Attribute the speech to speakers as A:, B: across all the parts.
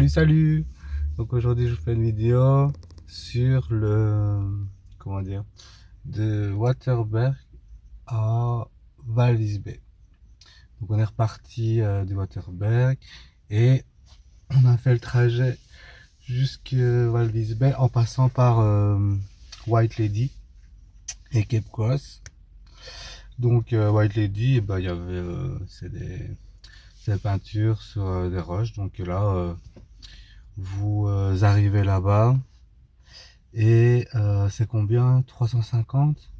A: Salut! Donc aujourd'hui je vous fais une vidéo sur comment dire, de Waterberg à Val-Lisbée. Donc on est reparti de Waterberg et on a fait le trajet jusqu'à Val-Lisbée en passant par White Lady et Cape Cross. Donc White Lady, il y avait c'est des peintures sur des roches. Donc là, vous arrivez là-bas et c'est combien? 350?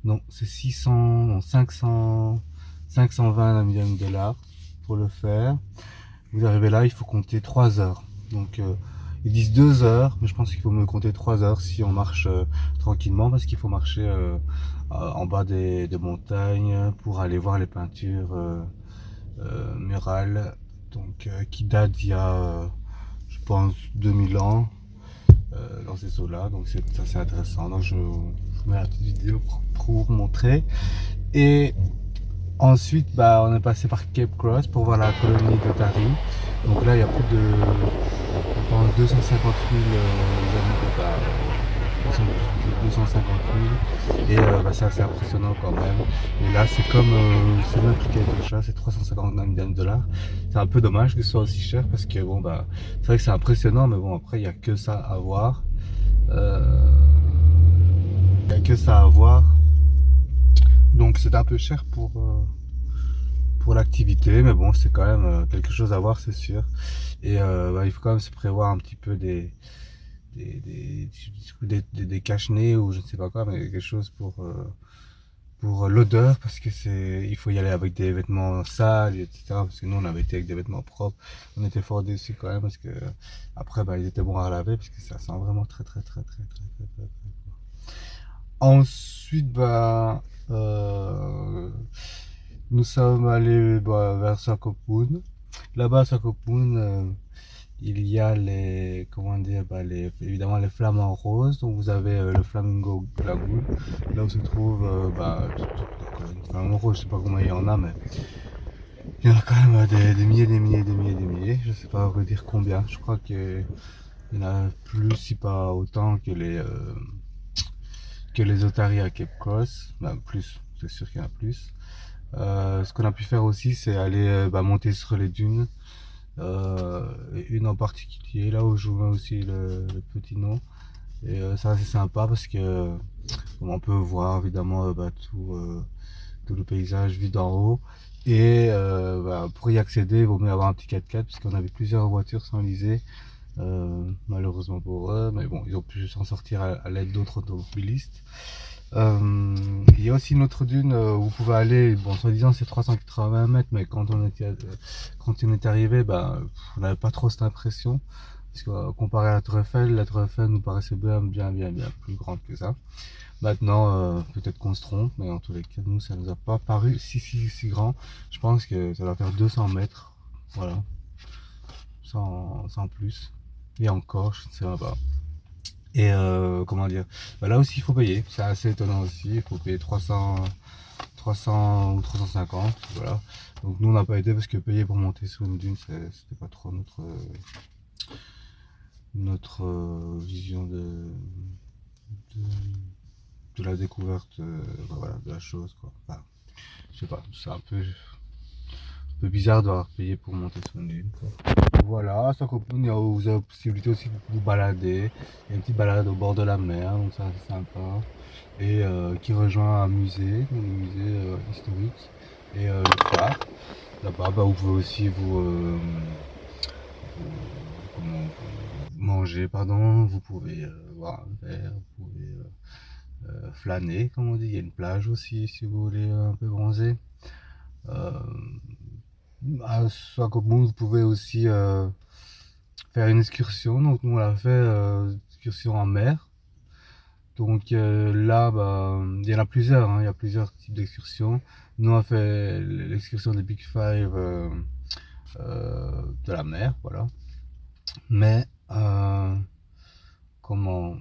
A: Non, c'est 600, non, 520 $, pour le faire. Vous arrivez là, il faut compter 3 heures. Donc ils disent 2 heures, mais je pense qu'il faut me compter 3 heures si on marche tranquillement, parce qu'il faut marcher en bas des montagnes pour aller voir les peintures murales, donc qui datent d'il y a, je pense, 2000 ans. Dans ces eaux-là, donc c'est assez intéressant. Donc je vous mets la petite vidéo pour vous montrer. Et ensuite, on est passé par Cape Cross pour voir la colonie d'Otarie. Donc là, il y a plus de, je pense, 250 000 habitants, 250 000. Et c'est assez impressionnant quand même. Et là, c'est comme, c'est même plus Kaitosha, c'est 359 $. C'est un peu dommage que ce soit aussi cher parce que bon, c'est vrai que c'est impressionnant, mais bon, après, il n'y a que ça à voir. Il n'y a que ça à voir. Donc c'est un peu cher pour l'activité, mais bon, c'est quand même quelque chose à voir, c'est sûr. Et il faut quand même se prévoir un petit peu des cache-nez ou je ne sais pas quoi, mais quelque chose pour l'odeur, parce que il faut y aller avec des vêtements sales, etc. Parce que nous, on avait été avec des vêtements propres. On était fort déçus quand même, parce que après, ils étaient bons à laver, parce que ça sent vraiment très, très, très, très, très, très, très, très. Ensuite, nous sommes allés vers Sakopun. Là-bas, à Sakopun, il y a comment dire, évidemment les flamants roses. Donc vous avez le Flamingo Lagoon, là où se trouve toute la colonie de flamants roses. Je sais pas combien il y en a, mais il y en a quand même des milliers, des milliers, des milliers, des milliers. Je sais pas vous dire combien. Je crois qu'il y en a plus, si pas autant que les otaries à Cape Cross. Plus, c'est sûr qu'il y en a plus. Ce qu'on a pu faire aussi, c'est aller monter sur les dunes. Une en particulier, là où je vous mets aussi le petit nom. Et ça, c'est sympa parce que on peut voir évidemment tout le paysage vu d'en haut. Et pour y accéder, il vaut mieux avoir un petit 4x4 puisqu'on avait plusieurs voitures s'enliser. Malheureusement pour eux, mais bon, ils ont pu s'en sortir à l'aide d'autres automobilistes. Il y a aussi une autre dune où vous pouvez aller, bon, soi-disant c'est 380 mètres, mais quand on est arrivé, on n'avait pas trop cette impression, parce que comparé à la Tour Eiffel nous paraissait bien plus grande que ça. Maintenant, peut-être qu'on se trompe, mais en tous les cas, nous, ça nous a pas paru si grand. Je pense que ça va faire 200 mètres, voilà, sans plus. Et encore, je ne sais pas. Et comment dire, là aussi il faut payer, c'est assez étonnant aussi, il faut payer 300 ou 350, voilà. Donc nous on n'a pas été parce que payer pour monter sur une dune, c'était pas trop notre vision de la découverte de la chose, quoi. Enfin, je sais pas, c'est un peu bizarre d'avoir payé pour monter sur une dune, quoi. Voilà, ça coupe, vous avez la possibilité aussi de vous balader. Il y a une petite balade au bord de la mer, donc ça c'est sympa. Et qui rejoint un musée, historique. Et le phare. Là-bas, vous pouvez aussi manger, pardon. Vous pouvez boire un verre, vous pouvez flâner, comme on dit. Il y a une plage aussi, si vous voulez un peu bronzer. À Swakopmund, vous pouvez aussi faire une excursion. Donc nous on l'a fait, excursion en mer. Donc là, il y en a plusieurs, hein, il y a plusieurs types d'excursions. Nous on a fait l'excursion des Big Five de la mer, voilà. Mais comment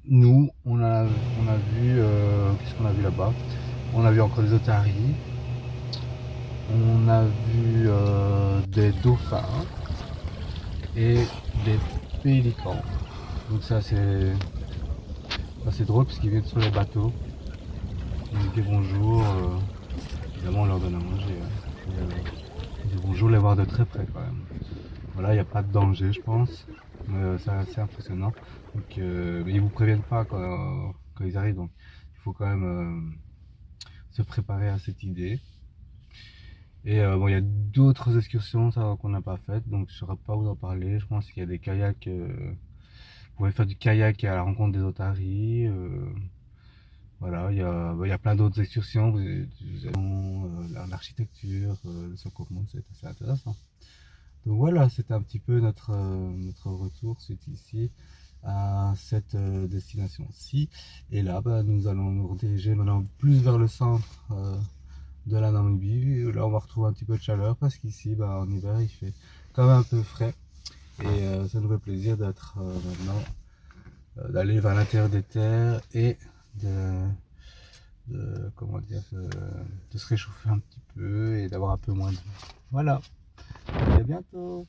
A: nous on a vu qu'est-ce qu'on a vu là-bas? On a vu encore des otaries. On a vu des dauphins. et des pélicans. Donc ça c'est drôle parce qu'ils viennent sur les bateaux. On dit bonjour, évidemment on leur donne à manger. Hein. On dit bonjour, les voir de très près quand même. Voilà, il n'y a pas de danger je pense. C'est assez impressionnant. Donc ils vous préviennent pas quand ils arrivent, donc il faut quand même se préparer à cette idée. Et bon, il y a d'autres excursions qu'on n'a pas faites, donc je ne saurais pas vous en parler. Je pense qu'il y a des kayaks, vous pouvez faire du kayak à la rencontre des otaries. Voilà, il y a plein d'autres excursions. L'architecture, le Sokomo, c'est assez intéressant. Donc voilà, c'était un petit peu notre retour suite ici à cette destination-ci. Et là, bah, nous allons nous rediriger maintenant plus vers le centre de la Namibie. Là, on va retrouver un petit peu de chaleur parce qu'ici, bah, en hiver, il fait quand même un peu frais. Et ça nous fait plaisir d'être maintenant, d'aller vers l'intérieur des terres et comment dire, de se réchauffer un petit peu et d'avoir un peu moins de... Voilà, à bientôt.